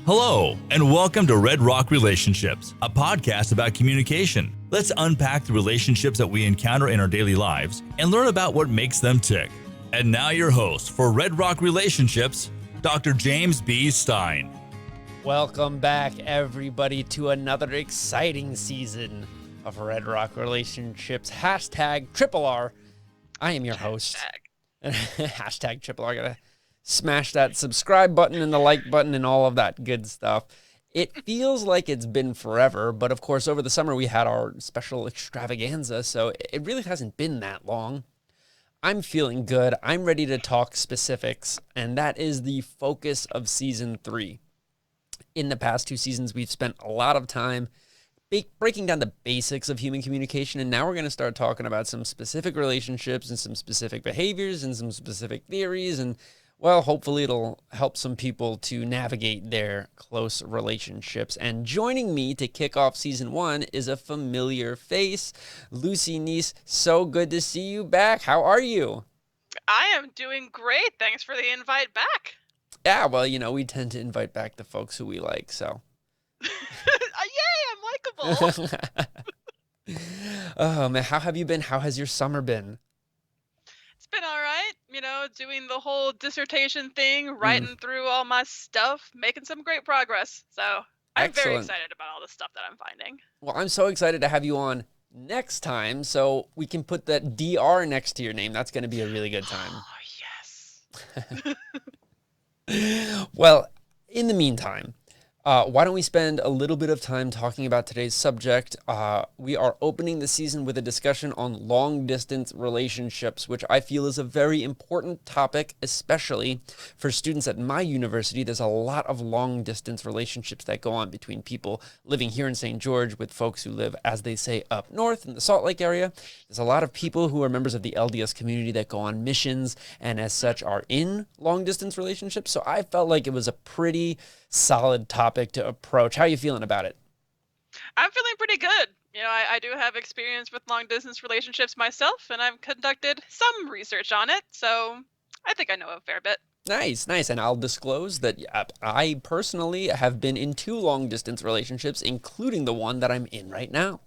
Hello, and welcome to Red Rock Relationships, a podcast about communication. Let's unpack the relationships that we encounter in our daily lives and learn about what makes them tick. And now your host for Red Rock Relationships, Dr. James B. Stein. Welcome back, everybody, to another exciting season of Red Rock Relationships. Hashtag Triple R. I am your host. Hashtag Triple R. Gotta smash that subscribe button and the like button and all of that good stuff. It feels like it's been forever, but of course, over the summer we had our special extravaganza, so it really hasn't been that long. I'm feeling good. I'm ready to talk specifics, and that is the focus of Season 3. In the past 2 seasons, we've spent a lot of time breaking down the basics of human communication, and now we're going to start talking about some specific relationships and some specific behaviors and some specific theories, and well, hopefully it'll help some people to navigate their close relationships. And joining me to kick off Season 1 is a familiar face, Lucy Neese. So good to see you back. How are you? I am doing great. Thanks for the invite back. Yeah, well, you know, we tend to invite back the folks who we like, so. Yay, I'm likable. Oh, man, how have you been? How has your summer been? It's been all right, doing the whole dissertation thing, writing through all my stuff, making some great progress. So I'm very excited about all the stuff that I'm finding. Well, I'm so excited to have you on next time, so we can put that DR next to your name. That's going to be a really good time. Oh, yes. Well, in the meantime, why don't we spend a little bit of time talking about today's subject? We are opening the season with a discussion on long-distance relationships, which I feel is a very important topic, especially for students at my university. There's a lot of long-distance relationships that go on between people living here in St. George with folks who live, as they say, up north in the Salt Lake area. There's a lot of people who are members of the LDS community that go on missions and as such are in long-distance relationships. So I felt like it was a pretty solid topic to approach. How are you feeling about it? I'm feeling pretty good. I do have experience with long distance relationships myself, and I've conducted some research on it, so I think I know a fair bit. Nice. And I'll disclose that I personally have been in 2 long distance relationships, including the one that I'm in right now.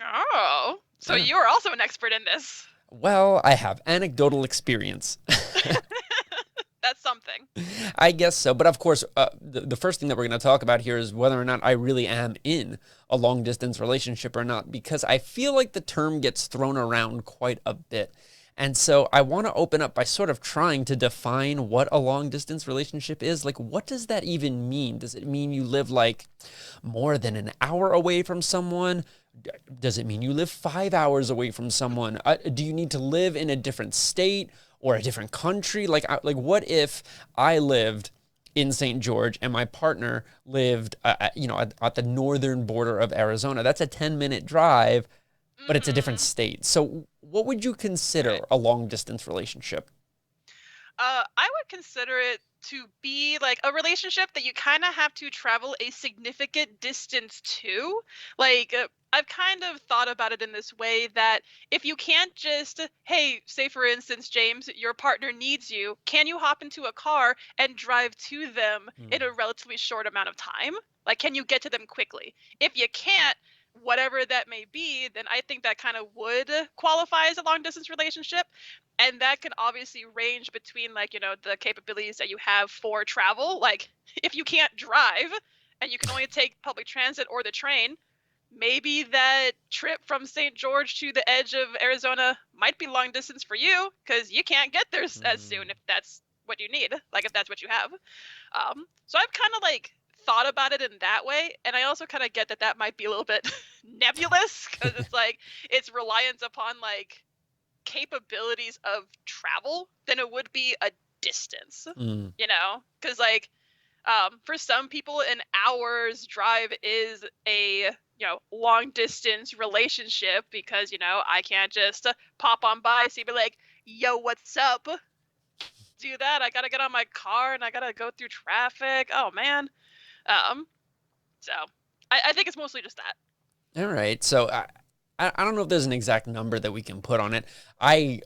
Oh, so you're also an expert in this. Well, I have anecdotal experience. That's something. I guess so. But of course, the first thing that we're going to talk about here is whether or not I really am in a long distance relationship or not, because I feel like the term gets thrown around quite a bit. And so I want to open up by sort of trying to define what a long distance relationship is. Like, what does that even mean? Does it mean you live like more than an hour away from someone? Does it mean you live 5 hours away from someone? Do you need to live in a different state or a different country? Like what if I lived in St. George and my partner lived, at the northern border of Arizona? That's a 10-minute drive, but it's a different state. So what would you consider a long-distance relationship? I would consider it to be like a relationship that you kind of have to travel a significant distance to. I've kind of thought about it in this way that if you can't just, hey, say for instance, James, your partner needs you, can you hop into a car and drive to them in a relatively short amount of time? Like, can you get to them quickly? If you can't, whatever that may be, then I think that kind of would qualify as a long distance relationship. And that can obviously range between the capabilities that you have for travel. Like, if you can't drive and you can only take public transit or the train, maybe that trip from St. George to the edge of Arizona might be long distance for you because you can't get there as soon if that's what you need, like if that's what you have. So I've kind of thought about it in that way, and I also kind of get that might be a little bit nebulous because it's reliance upon capabilities of travel than it would be a distance, because for some people an hour's drive is a long distance relationship because I can't just pop on by, so you'd be like, yo, what's up? Do that, I gotta get on my car and I gotta go through traffic. Oh man. So I think it's mostly just that. All right. So I don't know if there's an exact number that we can put on it. I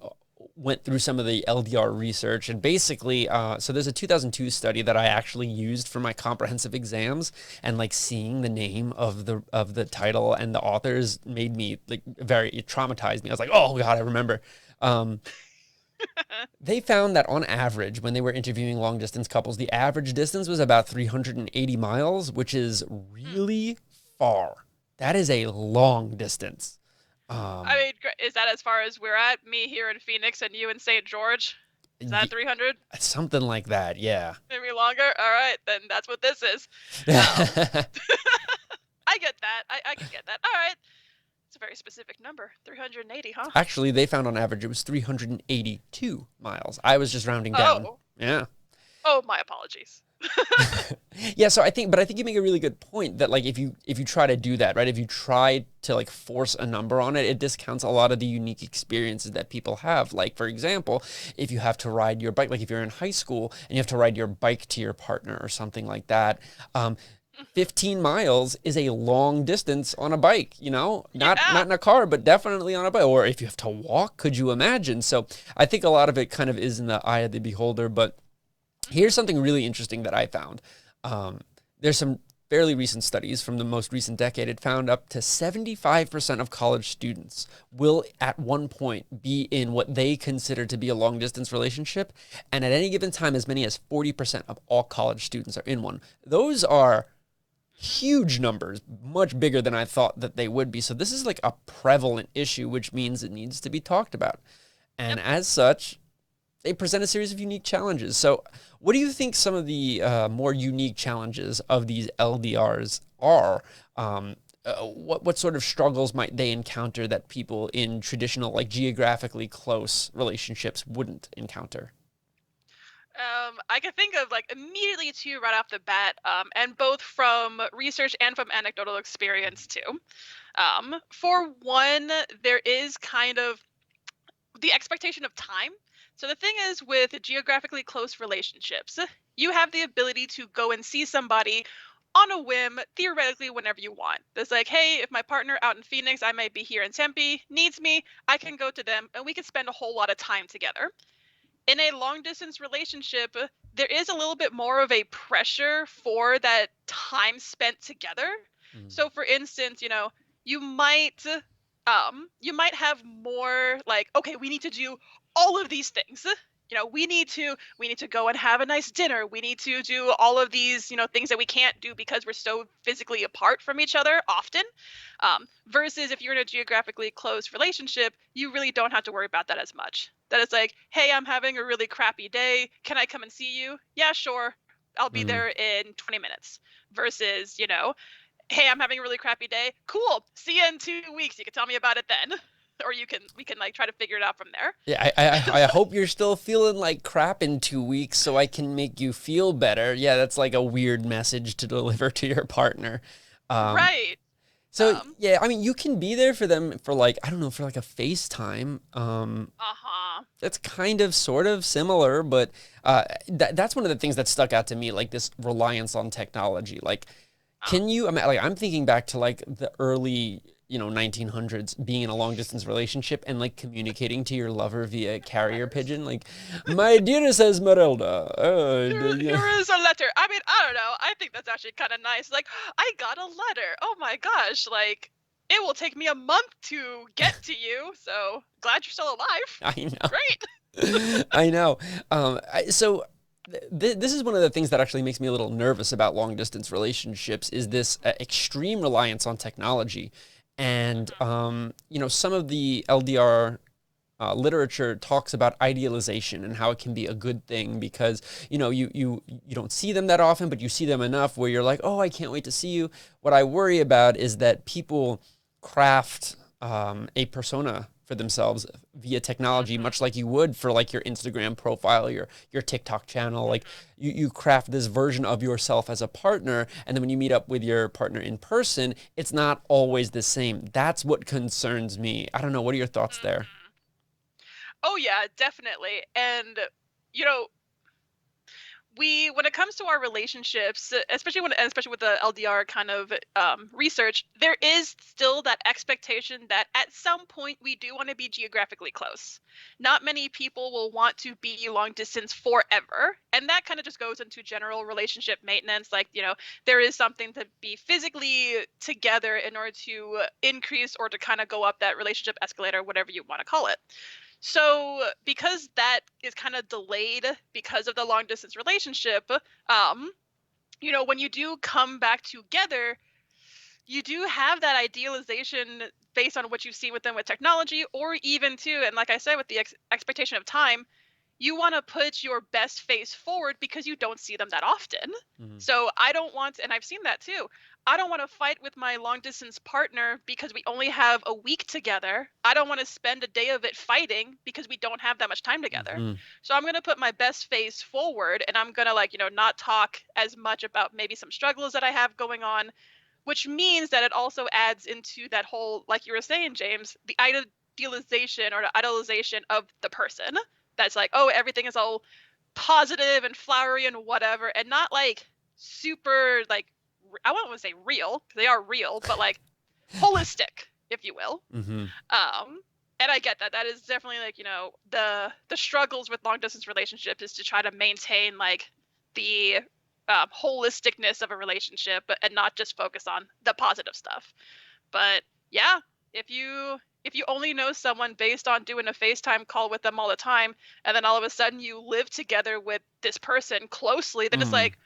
went through some of the LDR research, and basically, so there's a 2002 study that I actually used for my comprehensive exams, and like seeing the name of the title and the authors made me like it traumatized me. I was like, oh God, I remember. They found that on average, when they were interviewing long distance couples, the average distance was about 380 miles, which is really far. That is a long distance. I mean, is that as far as we're at? Me here in Phoenix and you in St. George? Is that 300? Something like that, yeah. Maybe longer? All right, then that's what this is. I get that. I can get that. All right. It's a very specific number. 380, huh? Actually, they found on average it was 382 miles. I was just rounding down. Oh. Yeah. Oh, my apologies. Yeah, so I think you make a really good point that like if you try to do that, right? If you try to like force a number on it, it discounts a lot of the unique experiences that people have. Like for example, if you have to ride your bike, like if you're in high school and you have to ride your bike to your partner or something like that, 15 miles is a long distance on a bike, you know, not in a car, but definitely on a bike. Or if you have to walk, could you imagine? So I think a lot of it kind of is in the eye of the beholder, but here's something really interesting that I found. There's some fairly recent studies from the most recent decade. It found up to 75% of college students will at one point be in what they consider to be a long distance relationship. And at any given time, as many as 40% of all college students are in one. Those are huge numbers, much bigger than I thought that they would be. So this is like a prevalent issue, which means it needs to be talked about. And as such, they present a series of unique challenges. So what do you think some of the more unique challenges of these LDRs are? What sort of struggles might they encounter that people in traditional, like geographically close relationships wouldn't encounter? I can think of like immediately two right off the bat, and both from research and from anecdotal experience too. For one, there is kind of the expectation of time. So the thing is with geographically close relationships, you have the ability to go and see somebody on a whim, theoretically, whenever you want. It's like, hey, if my partner out in Phoenix, I might be here in Tempe, needs me, I can go to them and we can spend a whole lot of time together. In a long distance relationship, there is a little bit more of a pressure for that time spent together. So for instance, you know, you might have more like, okay, we need to do all of these things. You know, we need to go and have a nice dinner. We need to do all of these, you know, things that we can't do because we're so physically apart from each other often. Versus if you're in a geographically close relationship, you really don't have to worry about that as much. That it's like, hey, I'm having a really crappy day. Can I come and see you? Yeah, sure. I'll be there in 20 minutes. Versus, you know, hey, I'm having a really crappy day. Cool. See you in 2 weeks. You can tell me about it then. Or we can like try to figure it out from there. Yeah, I hope you're still feeling like crap in 2 weeks so I can make you feel better. Yeah, that's like a weird message to deliver to your partner. Right. So, yeah, I mean, you can be there for them for like, I don't know, for like a FaceTime. That's kind of sort of similar, but that's one of the things that stuck out to me, like this reliance on technology. Like, can you, I'm thinking back to like the early, 1900s, being in a long distance relationship and like communicating to your lover via carrier pigeon. Like, my dearest Esmeralda. Here is a letter. I mean, I don't know. I think that's actually kind of nice. Like, I got a letter. Oh my gosh. Like, it will take me a month to get to you. So glad you're still alive. I know. Great. I know. So this is one of the things that actually makes me a little nervous about long distance relationships is this extreme reliance on technology. And, some of the LDR literature talks about idealization and how it can be a good thing because, you don't see them that often, but you see them enough where you're like, oh, I can't wait to see you. What I worry about is that people craft a persona for themselves via technology, much like you would for like your Instagram profile, your TikTok channel. Like you craft this version of yourself as a partner, and then when you meet up with your partner in person, it's not always the same. That's what concerns me. I don't know. What are your thoughts there? Oh yeah, definitely. And when it comes to our relationships, especially with the LDR kind of research, there is still that expectation that at some point we do want to be geographically close. Not many people will want to be long distance forever, and that kind of just goes into general relationship maintenance. Like, there is something to be physically together in order to increase or to kind of go up that relationship escalator, whatever you want to call it. So because that is kind of delayed because of the long distance relationship, when you do come back together, you do have that idealization based on what you've seen with them with technology, or even too, and like I said, with the expectation of time, you want to put your best face forward because you don't see them that often. Mhm. So I don't want, and I've seen that too, I don't want to fight with my long distance partner because we only have a week together. I don't want to spend a day of it fighting because we don't have that much time together. Mhm. So I'm going to put my best face forward, and I'm going to not talk as much about maybe some struggles that I have going on, which means that it also adds into that whole, like you were saying, James, the idealization or the idolization of the person. That's like, oh, everything is all positive and flowery and whatever, and not like super, like, I won't want to say real, because they are real, but like holistic, if you will. Mhm. And I get that. That is definitely like, the struggles with long distance relationships is to try to maintain like the holisticness of a relationship and not just focus on the positive stuff. But yeah, if you only know someone based on doing a FaceTime call with them all the time, and then all of a sudden you live together with this person closely, then it's Mhm. like,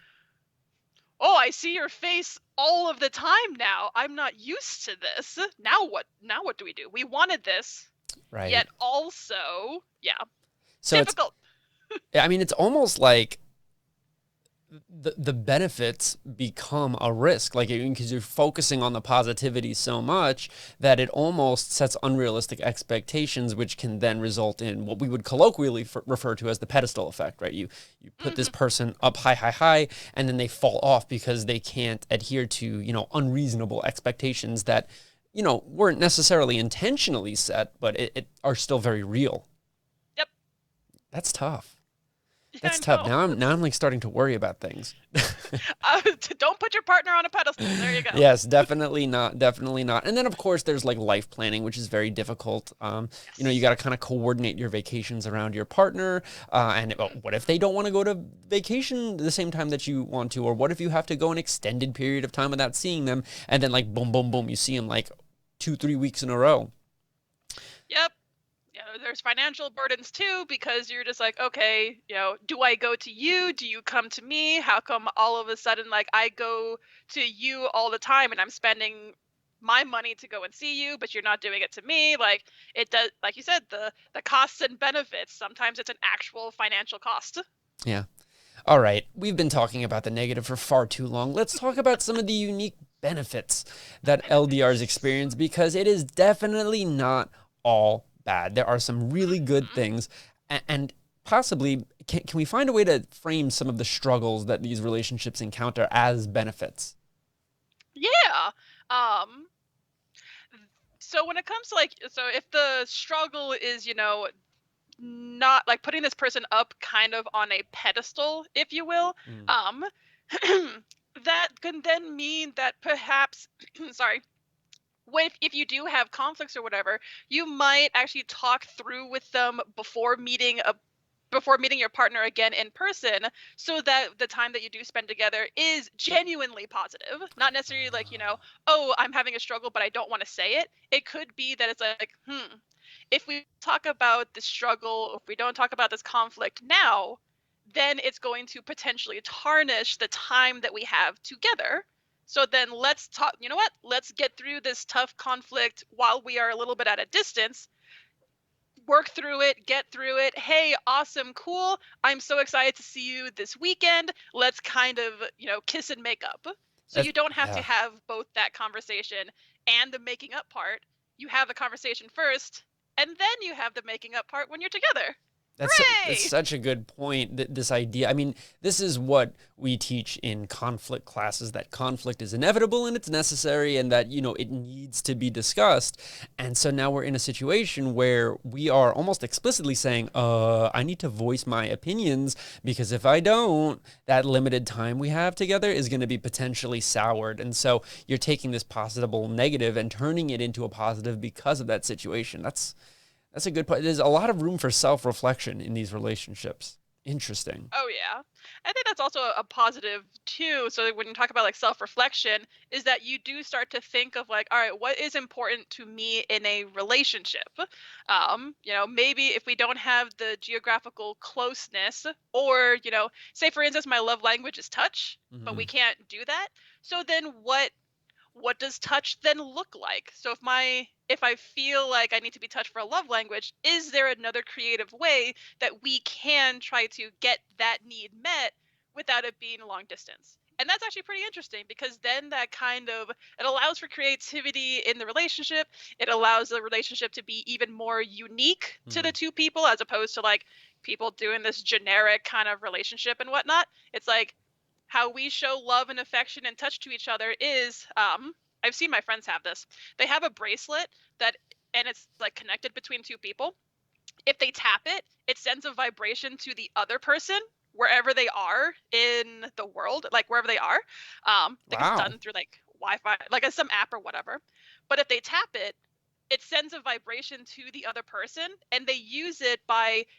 oh, I see your face all of the time now. I'm not used to this. Now what? Now what do we do? We wanted this, Right. yet also, yeah, So difficult. it's almost like the benefits become a risk, like, because you're focusing on the positivity so much that it almost sets unrealistic expectations, which can then result in what we would colloquially refer to as the pedestal effect, right? You put this person up high, and then they fall off because they can't adhere to, unreasonable expectations that, weren't necessarily intentionally set, but it are still very real. Yep. That's tough. Yeah, That's I tough. know. Now I'm like starting to worry about things. Don't put your partner on a pedestal. There you go. Yes, definitely not. Definitely not. And then of course there's like life planning, which is very difficult. You got to kind of coordinate your vacations around your partner. And what if they don't want to go to vacation the same time that you want to? Or what if you have to go an extended period of time without seeing them? And then like boom, boom, boom, you see them like 2-3 weeks in a row. Yep. There's financial burdens too, because you're just like, okay, do I go to you? Do you come to me? How come all of a sudden, like, I go to you all the time and I'm spending my money to go and see you, but you're not doing it to me? Like, it does, like you said, the costs and benefits. Sometimes it's an actual financial cost. Yeah. All right. We've been talking about the negative for far too long. Let's talk about some of the unique benefits that LDRs experience, because it is definitely not all bad. There are some really good things, and possibly can we find a way to frame some of the struggles that these relationships encounter as benefits? Yeah. So when it comes to so if the struggle is, not like putting this person up kind of on a pedestal, if you will, that can then mean that perhaps, sorry, if you do have conflicts or whatever, you might actually talk through with them before meeting your partner again in person, so that the time that you do spend together is genuinely positive. Not necessarily like, oh, I'm having a struggle, but I don't want to say it. It could be that it's like, if we talk about this struggle, if we don't talk about this conflict now, then it's going to potentially tarnish the time that we have together. So then let's talk, you know what? Let's get through this tough conflict while we are a little bit at a distance. Work through it, get through it. Hey, awesome, cool. I'm so excited to see you this weekend. Let's kind of, kiss and make up. So you don't have to have both that conversation and the making up part. You have the conversation first, and then you have the making up part when you're together. That's such a good point, this idea. I mean, this is what we teach in conflict classes, that conflict is inevitable and it's necessary and that, it needs to be discussed. And so now we're in a situation where we are almost explicitly saying, I need to voice my opinions because if I don't, that limited time we have together is going to be potentially soured. And so you're taking this possible negative and turning it into a positive because of that situation. That's a good point. There's a lot of room for self-reflection in these relationships. Interesting. Oh yeah. I think that's also a positive too. So when you talk about like self-reflection, is that you do start to think of like, all right, what is important to me in a relationship? Maybe if we don't have the geographical closeness, or, say for instance, my love language is touch, but we can't do that. So then what does touch then look like? So if I feel like I need to be touched for a love language, is there another creative way that we can try to get that need met without it being long distance? And that's actually pretty interesting because then it allows for creativity in the relationship. It allows the relationship to be even more unique to the two people, as opposed to like people doing this generic kind of relationship and whatnot. It's like, how we show love and affection and touch to each other is, I've seen my friends have this. They have a bracelet and it's like connected between two people. If they tap it, it sends a vibration to the other person wherever they are in the world, like wherever they are. It's done through like Wi-Fi, like some app or whatever. But if they tap it, it sends a vibration to the other person, and they use it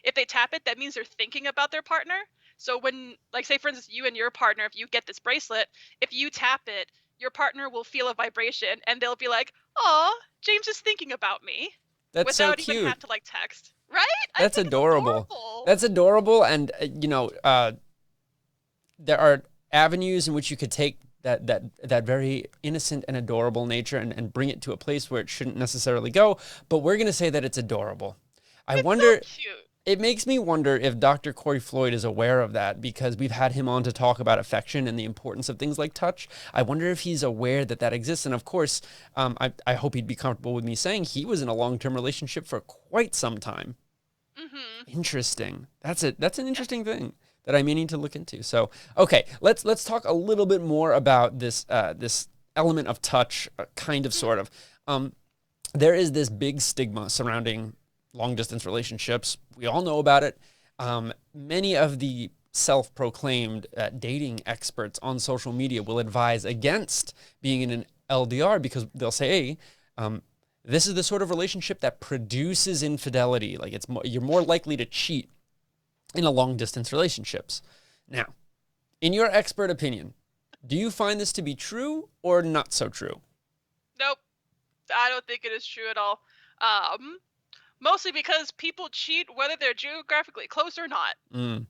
if they tap it, that means they're thinking about their partner. So when, like, say for instance, you and your partner, if you get this bracelet, if you tap it, your partner will feel a vibration and they'll be like, "Oh, James is thinking about me." That's without so cute. even have to like text, right? That's adorable. That's adorable, and there are avenues in which you could take that very innocent and adorable nature and bring it to a place where it shouldn't necessarily go. But we're gonna say that it's adorable. I wonder. So cute. It makes me wonder if Dr. Corey Floyd is aware of that, because we've had him on to talk about affection and the importance of things like touch. I wonder if he's aware that exists. And of course, I hope he'd be comfortable with me saying he was in a long-term relationship for quite some time. Mm-hmm. Interesting. That's an interesting thing that I'm meaning to look into. So, okay, let's talk a little bit more about this element of touch, kind of, sort of. There is this big stigma surrounding long-distance relationships. We all know about it. Many of the self-proclaimed dating experts on social media will advise against being in an LDR because they'll say, hey, this is the sort of relationship that produces infidelity. Like you're more likely to cheat in a long-distance relationships. Now, in your expert opinion, do you find this to be true or not so true? Nope. I don't think it is true at all. Mostly because people cheat whether they're geographically close or not.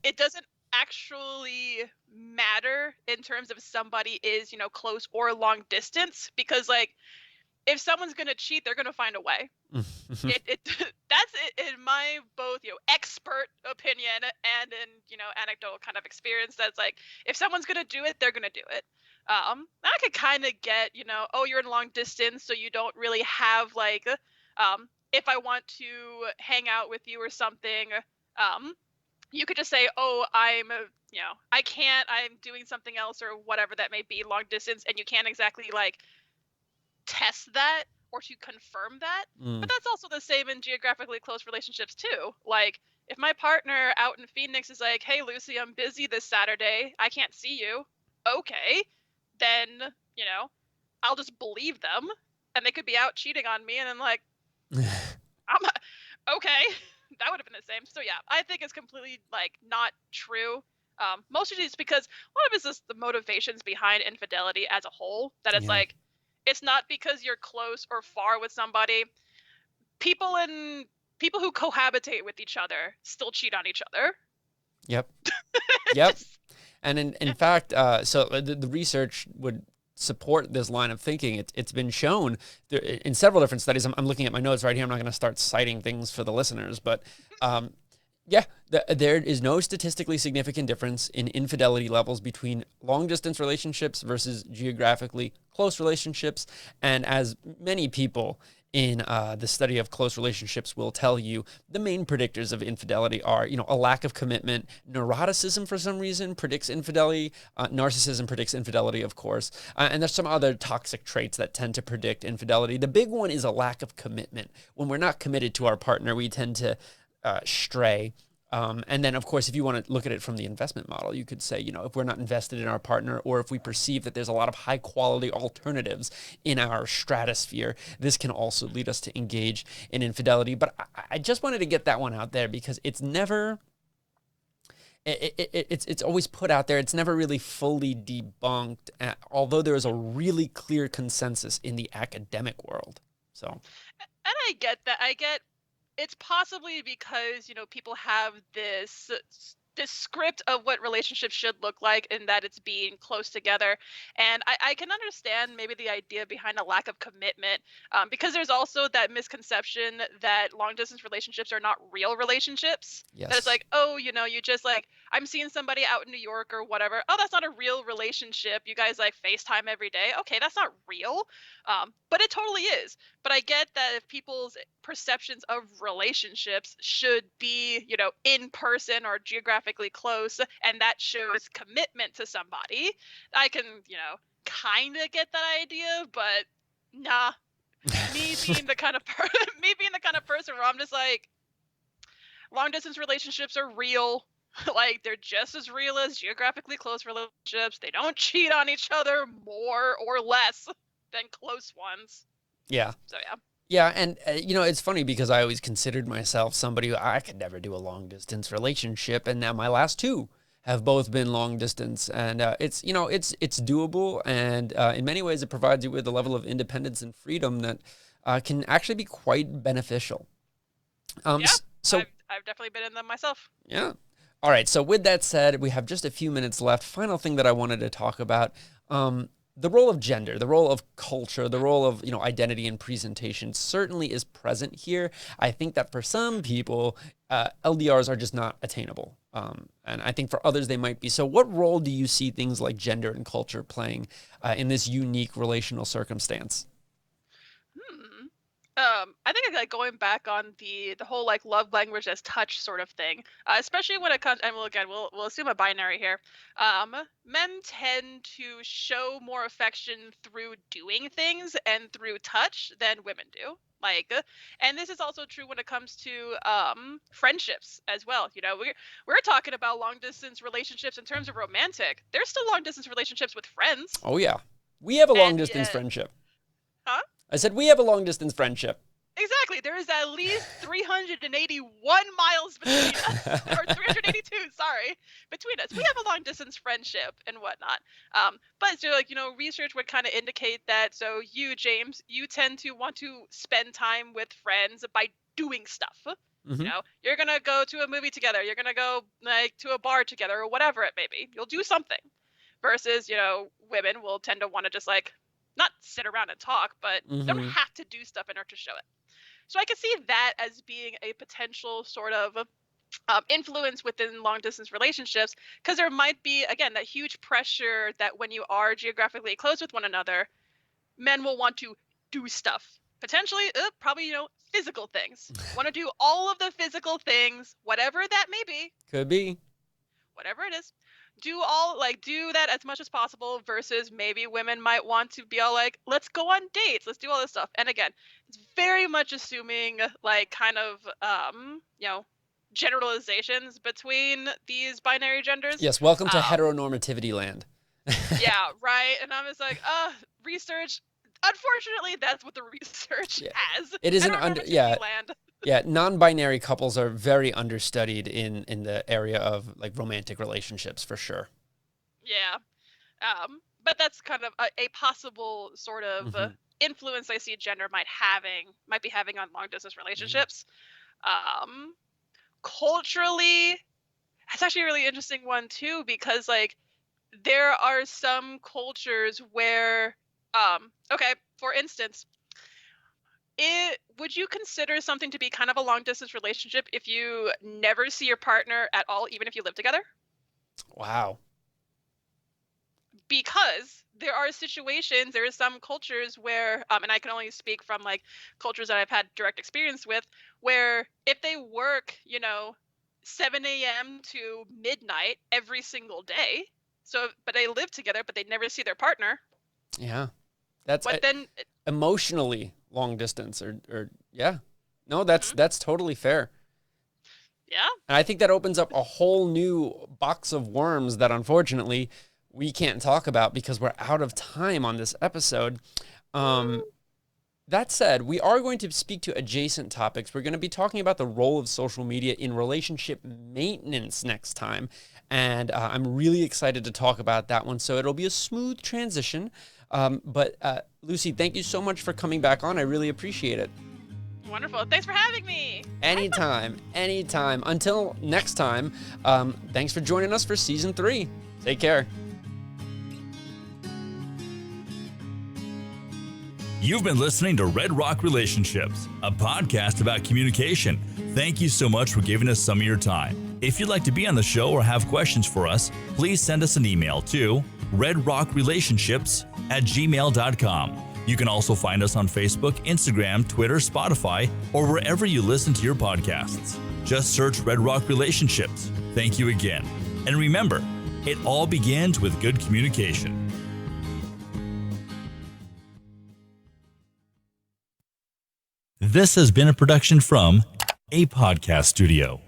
It doesn't actually matter in terms of somebody is, close or long distance, because like if someone's going to cheat, they're going to find a way. That's it in my both, expert opinion and in, anecdotal kind of experience. That's like, if someone's going to do it, they're going to do it. I could kind of get, oh, you're in long distance, so you don't really have like, if I want to hang out with you or something, you could just say, oh, I can't, I'm doing something else or whatever that may be long distance. And you can't exactly like test that or to confirm that. But that's also the same in geographically close relationships too. Like if my partner out in Phoenix is like, hey, Lucy, I'm busy this Saturday, I can't see you. Okay, then, I'll just believe them, and they could be out cheating on me. And I'm like, okay, that would have been the same. So yeah, I think it's completely like not true. Mostly just because one of it is just the motivations behind infidelity as a whole. That it's like, it's not because you're close or far with somebody. People who cohabitate with each other still cheat on each other. Yep. Yep. And in fact, so the research would support this line of thinking. It's been shown in several different studies. I'm looking at my notes right here. I'm not going to start citing things for the listeners, but there is no statistically significant difference in infidelity levels between long-distance relationships versus geographically close relationships. And as many people in the study of close relationships will tell you the main predictors of infidelity are, a lack of commitment. Neuroticism, for some reason, predicts infidelity. Narcissism predicts infidelity, of course. And there's some other toxic traits that tend to predict infidelity. The big one is a lack of commitment. When we're not committed to our partner, we tend to stray. And then, of course, if you want to look at it from the investment model, you could say, if we're not invested in our partner, or if we perceive that there's a lot of high quality alternatives in our stratosphere, this can also lead us to engage in infidelity. But I just wanted to get that one out there because it's never, it's always put out there. It's never really fully debunked, although there is a really clear consensus in the academic world. So, and I get that. It's possibly because, people have this script of what relationships should look like and that it's being close together. And I can understand maybe the idea behind a lack of commitment, because there's also that misconception that long distance relationships are not real relationships. yes. That it's like, oh, you just like, I'm seeing somebody out in New York or whatever. Oh, that's not a real relationship. You guys like FaceTime every day. Okay, that's not real. But it totally is. But I get that if people's perceptions of relationships should be, in person or geographically close, and that shows commitment to somebody, I can, kind of get that idea, but nah. Me being the kind of person where I'm just like, long distance relationships are real. Like, they're just as real as geographically close relationships. They don't cheat on each other more or less than close ones. Yeah. So yeah. Yeah, and it's funny because I always considered myself somebody who I could never do a long distance relationship, and now my last two have both been long distance, and it's doable, and in many ways it provides you with a level of independence and freedom that can actually be quite beneficial. Yeah, so I've definitely been in them myself. Yeah. All right. So with that said, we have just a few minutes left. Final thing that I wanted to talk about. The role of gender, the role of culture, the role of, identity and presentation certainly is present here. I think that for some people, LDRs are just not attainable. And I think for others, they might be. So what role do you see things like gender and culture playing in this unique relational circumstance? I think like going back on the whole like love language as touch sort of thing, especially when it comes, and we'll assume a binary here. Men tend to show more affection through doing things and through touch than women do. And this is also true when it comes to friendships as well. We're talking about long distance relationships in terms of romantic. There's still long distance relationships with friends. Oh yeah, we have a long distance friendship. Huh? I said we have a long distance friendship. Exactly. There is at least 381 miles between us, or 382, sorry, between us. We have a long distance friendship and whatnot. But so research would kind of indicate that. So you, James, you tend to want to spend time with friends by doing stuff. Mm-hmm. You're going to go to a movie together. You're going to go to a bar together or whatever it may be. You'll do something. Versus, women will tend to want to just not sit around and talk, but don't have to do stuff in order to show it. So I could see that as being a potential sort of influence within long distance relationships, because there might be, again, that huge pressure that when you are geographically close with one another, men will want to do stuff. Potentially, probably, physical things. Want to do all of the physical things, whatever that may be. Could be. Whatever it is. Do that as much as possible, versus maybe women might want to be all like, let's go on dates, let's do all this stuff. And again, it's very much assuming generalizations between these binary genders. Yes, welcome to heteronormativity land. Yeah, right. And I'm just like, research. Unfortunately, that's what the research has. It is land. Yeah, non-binary couples are very understudied in the area of romantic relationships for sure. Yeah, but that's kind of a possible sort of influence I see gender might be having on long distance relationships. Culturally, that's actually a really interesting one too, because there are some cultures where, for instance. Would you consider something to be kind of a long distance relationship if you never see your partner at all, even if you live together? Wow. Because there are situations, there are some cultures where, and I can only speak from like cultures that I've had direct experience with, where if they work, 7 a.m. to midnight every single day, but they live together, but they never see their partner. Yeah. That's But then emotionally long distance or yeah. No, that's totally fair. yeah. And I think that opens up a whole new box of worms that unfortunately we can't talk about because we're out of time on this episode. That said, we are going to speak to adjacent topics. We're going to be talking about the role of social media in relationship maintenance next time. And I'm really excited to talk about that one. So it'll be a smooth transition. But Lucy, thank you so much for coming back on. I really appreciate it. Wonderful. Thanks for having me. Anytime. Until next time, thanks for joining us for season 3. Take care. You've been listening to Red Rock Relationships, a podcast about communication. Thank you so much for giving us some of your time. If you'd like to be on the show or have questions for us, please send us an email to redrockrelationships@gmail.com. You can also find us on Facebook, Instagram, Twitter, Spotify, or wherever you listen to your podcasts. Just search Red Rock Relationships. Thank you again. And remember, it all begins with good communication. This has been a production from A Podcast Studio.